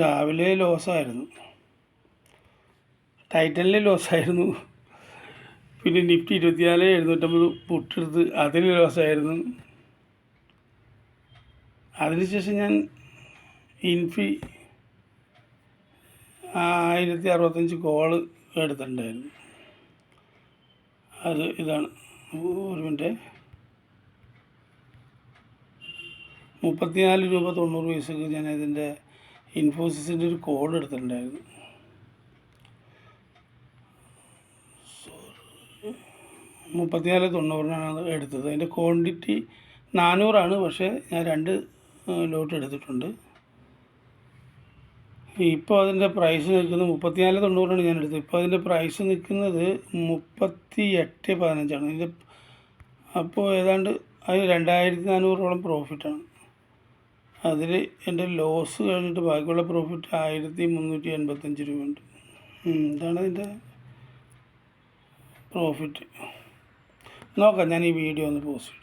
രാവിലെ ലോസായിരുന്നു, ടൈറ്റനിൽ ലോസായിരുന്നു. പിന്നെ നിഫ്റ്റി 24,750 പുട്ടെടുത്ത് അതിൽ ലോസായിരുന്നു. അതിനുശേഷം ഞാൻ ഇൻഫി 1065 കോള് എടുത്തിട്ടുണ്ടായിരുന്നു. അത് ഇതാണ്, ഒരു മിനിറ്റ്, 34 രൂപ 90 ഞാൻ ഇതിൻ്റെ ഇൻഫോസിസിൻ്റെ ഒരു കോൾ എടുത്തിട്ടുണ്ടായിരുന്നു. 34.90 എടുത്തത്. അതിൻ്റെ ക്വാണ്ടിറ്റി 400, പക്ഷേ ഞാൻ 2 ലോട്ട് എടുത്തിട്ടുണ്ട്. ഇപ്പോൾ അതിൻ്റെ പ്രൈസ് നിൽക്കുന്നത് 34.90 ഞാൻ എടുത്തത്. ഇപ്പോൾ അതിൻ്റെ പ്രൈസ് നിൽക്കുന്നത് 38.15 ഇതിൻ്റെ. അപ്പോൾ ഏതാണ്ട് അതിന് 2,400 പ്രോഫിറ്റാണ്. അതിൽ എൻ്റെ ലോസ് കഴിഞ്ഞിട്ട് ബാക്കിയുള്ള പ്രോഫിറ്റ് 1,385 രൂപയുണ്ട്. ഇതാണ് അതിൻ്റെ പ്രോഫിറ്റ്. നോക്കാം, ഞാൻ ഈ വീഡിയോ ഒന്ന് പോസ്റ്റ് ചെയ്തു.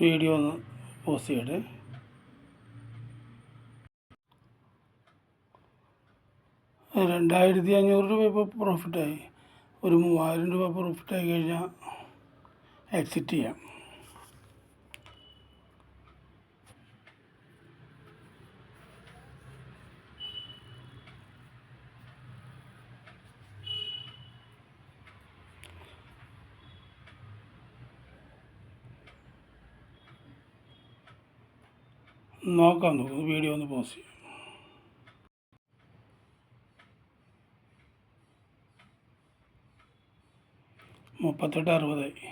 വീഡിയോ ഒന്ന് പോസ്റ്റ് ചെയ്യട്ടെ. $2,500 ഇപ്പോൾ പ്രോഫിറ്റായി. ഒരു 3,000 രൂപ പ്രോഫിറ്റായി കഴിഞ്ഞാൽ എക്സിറ്റ് ചെയ്യാം. നോക്കാം, വീഡിയോ ഒന്ന് പോസ്റ്റ് ചെയ്യാം. 38.60.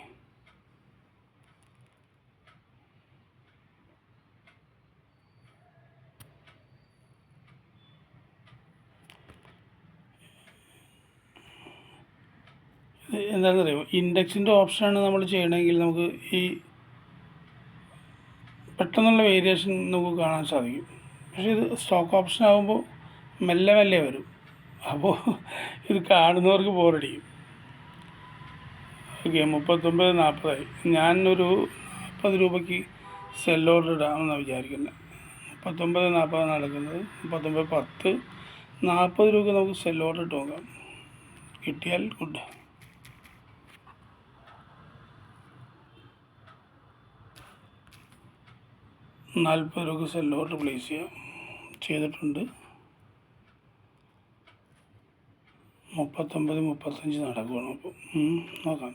എന്താണെന്നറിയോ, ഇൻഡെക്സിൻ്റെ ഓപ്ഷനാണ് നമ്മൾ ചെയ്യണമെങ്കിൽ നമുക്ക് ഈ പെട്ടെന്നുള്ള വേരിയേഷൻ നമുക്ക് കാണാൻ സാധിക്കും. പക്ഷേ ഇത് സ്റ്റോക്ക് ഓപ്ഷൻ ആകുമ്പോൾ മെല്ലെ മെല്ലെ വരും. അപ്പോൾ ഇത് കാണുന്നവർക്ക് ബോറടിക്കും. ഓക്കെ, 39.40. ഞാനൊരു 40 രൂപയ്ക്ക് സെൽ ഓർഡർ ഇടാമെന്നാണ് വിചാരിക്കുന്നത്. 39.40 നടക്കുന്നത്. 39.10, 40 രൂപയ്ക്ക് നമുക്ക് സെൽ ഓർഡർ ഇട്ട് നോക്കാം. കിട്ടിയാൽ ഗുഡ്. $40 സെൽ ഓർഡർ പ്ലേസ് ചെയ്യാം. ചെയ്തിട്ടുണ്ട്. 39-35 നടക്കുകയാണ്. അപ്പോൾ നോക്കാം.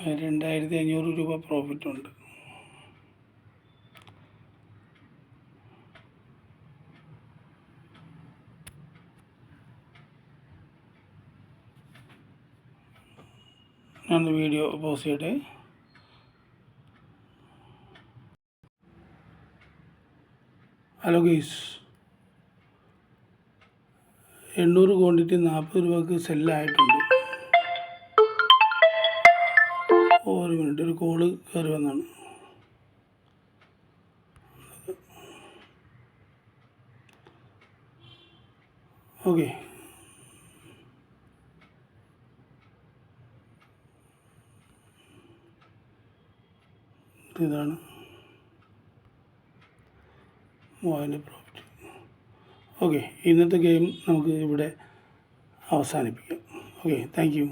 2,500 രൂപ പ്രോഫിറ്റുണ്ട്. ഞാൻ വീഡിയോ പോസ്റ്റ് ചെയ്യട്ടെ. ഹലോ ഗൈസ്, 800 ക്വാണ്ടിറ്റി 40 രൂപക്ക് സെല്ലായിട്ടുണ്ട്. ഒരു മിനിറ്റ്, ഒരു കോള് കയറി വന്നാണ്. ഓക്കെ. പ്രോഫിറ്റ് ഇതാണ് 3000 പ്രോഫിറ്റ്. ഓക്കെ, ഇന്നത്തെ ഗെയിം നമുക്ക് ഇവിടെ അവസാനിപ്പിക്കാം. Okay, thank you.